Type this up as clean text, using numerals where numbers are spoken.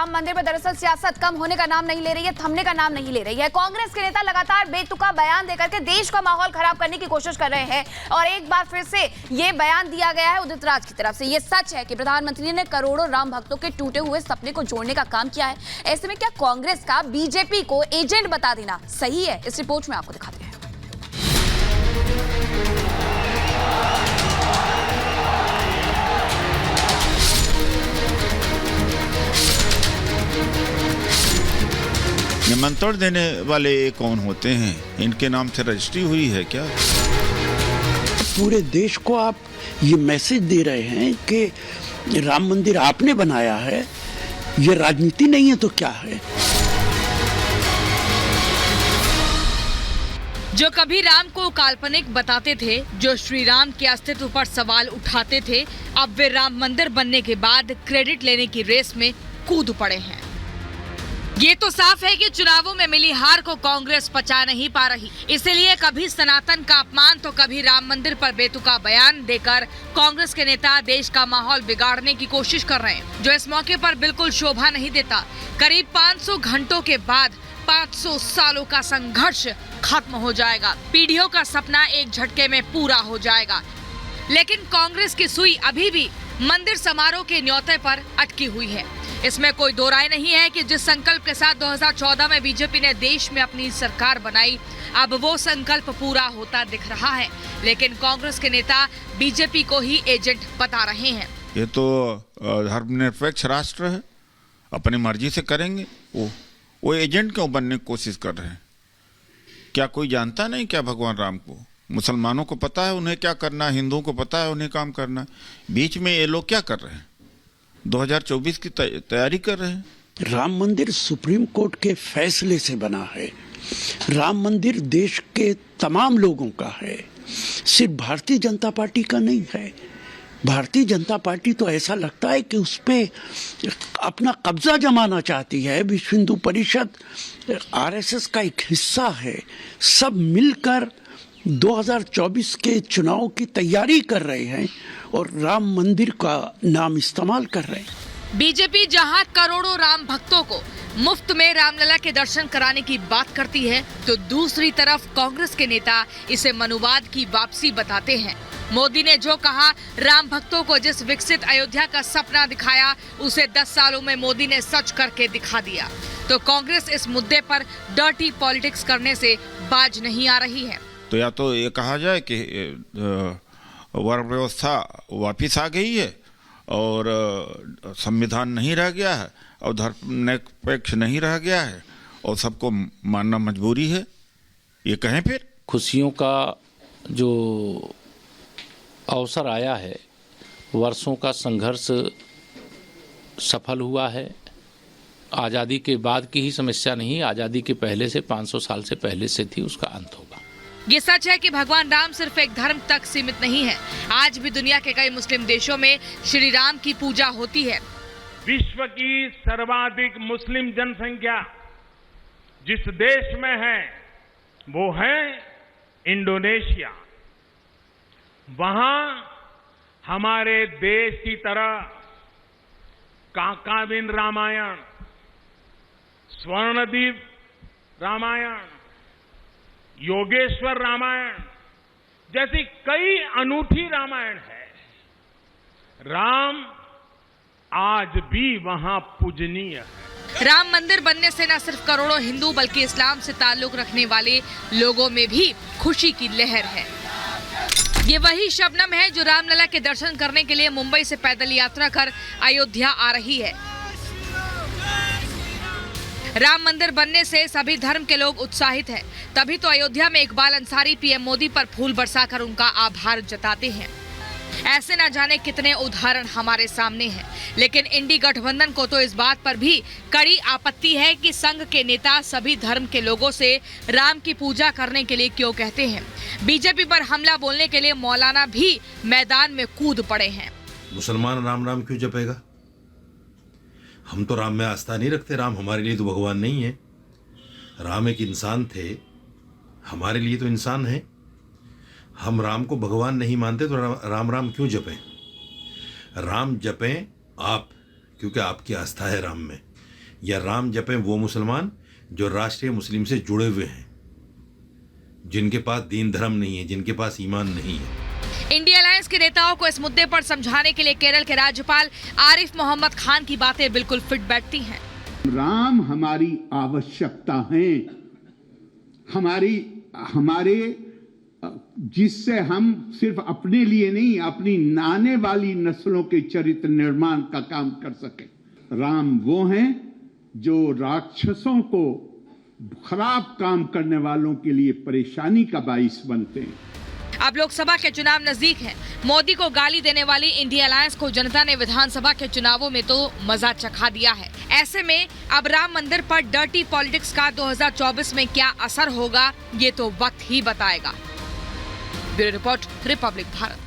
राम मंदिर पर दरअसल सियासत कम होने का नाम नहीं ले रही है, थमने का नाम नहीं ले रही है। कांग्रेस के नेता लगातार बेतुका बयान देकर के देश का माहौल खराब करने की कोशिश कर रहे हैं और एक बार फिर से ये बयान दिया गया है उदित राज की तरफ से। ये सच है कि प्रधानमंत्री ने करोड़ों राम भक्तों के टूटे हुए सपने को जोड़ने का काम किया है। ऐसे में क्या कांग्रेस का बीजेपी को एजेंट बता देना सही है? इस रिपोर्ट में आपको दिखाते हैं। निमंत्रण देने वाले कौन होते हैं? इनके नाम से रजिस्ट्री हुई है क्या? पूरे देश को आप ये मैसेज दे रहे हैं कि राम मंदिर आपने बनाया है, ये राजनीति नहीं है तो क्या है? जो कभी राम को काल्पनिक बताते थे, जो श्री राम के अस्तित्व पर सवाल उठाते थे, अब वे राम मंदिर बनने के बाद क्रेडिट लेने की रेस में कूद पड़े हैं। ये तो साफ है कि चुनावों में मिली हार को कांग्रेस पचा नहीं पा रही, इसलिए कभी सनातन का अपमान तो कभी राम मंदिर पर बेतुका बयान देकर कांग्रेस के नेता देश का माहौल बिगाड़ने की कोशिश कर रहे हैं, जो इस मौके पर बिल्कुल शोभा नहीं देता। करीब 500 घंटों के बाद 500 सालों का संघर्ष खत्म हो जाएगा, पीढ़ियों का सपना एक झटके में पूरा हो जाएगा। लेकिन कांग्रेस की सुई अभी भी मंदिर समारोह के न्योते पर अटकी हुई है। इसमें कोई दो राय नहीं है कि जिस संकल्प के साथ 2014 में बीजेपी ने देश में अपनी सरकार बनाई, अब वो संकल्प पूरा होता दिख रहा है। लेकिन कांग्रेस के नेता बीजेपी को ही एजेंट बता रहे हैं। ये तो धर्मनिरपेक्ष राष्ट्र है, अपनी मर्जी से करेंगे। वो एजेंट क्यों बनने की कोशिश कर रहे हैं? क्या कोई जानता नहीं क्या भगवान राम को? मुसलमानों को पता है उन्हें क्या करना है, हिंदुओं को पता है उन्हें काम करना है। बीच में ये लोग क्या कर रहे हैं? 2024 की तैयारी कर रहे हैं। राम मंदिर सुप्रीम कोर्ट के फैसले से बना है। राम मंदिर देश के तमाम लोगों का है, सिर्फ भारतीय जनता पार्टी का नहीं है। भारतीय जनता पार्टी तो ऐसा लगता है कि उस पे अपना कब्जा जमाना चाहती है। विश्व हिंदू परिषद आरएसएस का एक हिस्सा है। सब मिलकर 2024 के चुनाव की तैयारी कर रहे हैं और राम मंदिर का नाम इस्तेमाल कर रहे हैं। बीजेपी जहां करोड़ों राम भक्तों को मुफ्त में रामलला के दर्शन कराने की बात करती है, तो दूसरी तरफ कांग्रेस के नेता इसे मनुवाद की वापसी बताते हैं। मोदी ने जो कहा, राम भक्तों को जिस विकसित अयोध्या का सपना दिखाया, उसे 10 सालों में मोदी ने सच करके दिखा दिया। तो कांग्रेस इस मुद्दे पर डर्टी पॉलिटिक्स करने से बाज नहीं आ रही है। तो या तो ये कहा जाए कि वर्ण व्यवस्था वापिस आ गई है और संविधान नहीं रह गया है और धर्मनिरपेक्ष नहीं रह गया है और सबको मानना मजबूरी है, ये कहें फिर। खुशियों का जो अवसर आया है, वर्षों का संघर्ष सफल हुआ है। आज़ादी के बाद की ही समस्या नहीं, आज़ादी के पहले से 500 साल से पहले से थी, उसका अंत होगा। ये सच है कि भगवान राम सिर्फ एक धर्म तक सीमित नहीं है। आज भी दुनिया के कई मुस्लिम देशों में श्री राम की पूजा होती है। विश्व की सर्वाधिक मुस्लिम जनसंख्या जिस देश में है वो है इंडोनेशिया। वहां हमारे देश की तरह काकाविन रामायण, स्वर्णदीप रामायण, योगेश्वर रामायण जैसी कई अनूठी रामायण है। राम आज भी वहां पूजनीय है। राम मंदिर बनने से न सिर्फ करोड़ों हिंदू बल्कि इस्लाम से ताल्लुक रखने वाले लोगों में भी खुशी की लहर है। ये वही शबनम है जो रामलला के दर्शन करने के लिए मुंबई से पैदल यात्रा कर अयोध्या आ रही है। राम मंदिर बनने से सभी धर्म के लोग उत्साहित हैं। तभी तो अयोध्या में इकबाल अंसारी पीएम मोदी पर फूल बरसाकर उनका आभार जताते हैं। ऐसे न जाने कितने उदाहरण हमारे सामने हैं। लेकिन इंडी गठबंधन को तो इस बात पर भी कड़ी आपत्ति है कि संघ के नेता सभी धर्म के लोगों से राम की पूजा करने के लिए क्यों कहते हैं। बीजेपी पर हमला बोलने के लिए मौलाना भी मैदान में कूद पड़े हैं। मुसलमान राम राम क्यों जपेगा? हम तो राम में आस्था नहीं रखते। राम हमारे लिए तो भगवान नहीं है। राम एक इंसान थे, हमारे लिए तो इंसान है। हम राम को भगवान नहीं मानते तो राम राम क्यों जपें? राम जपें आप, क्योंकि आपकी आस्था है राम में। या राम जपें वो मुसलमान जो राष्ट्रीय मुस्लिम से जुड़े हुए हैं, जिनके पास दीन धर्म नहीं है, जिनके पास ईमान नहीं है। इंडिया अलायंस के नेताओं को इस मुद्दे पर समझाने के लिए केरल के राज्यपाल आरिफ मोहम्मद खान की बातें बिल्कुल फिट बैठती हैं। राम हमारी आवश्यकता है, हमारे जिससे हम सिर्फ अपने लिए नहीं, अपनी आने वाली नस्लों के चरित्र निर्माण का काम कर सके। राम वो हैं जो राक्षसों को, खराब काम करने वालों के लिए परेशानी का बाइस बनते हैं। अब लोकसभा के चुनाव नजदीक हैं। मोदी को गाली देने वाली इंडिया अलायंस को जनता ने विधानसभा के चुनावों में तो मजा चखा दिया है। ऐसे में अब राम मंदिर पर डर्टी पॉलिटिक्स का 2024 में क्या असर होगा, ये तो वक्त ही बताएगा। Bureau report, Republic Bharat.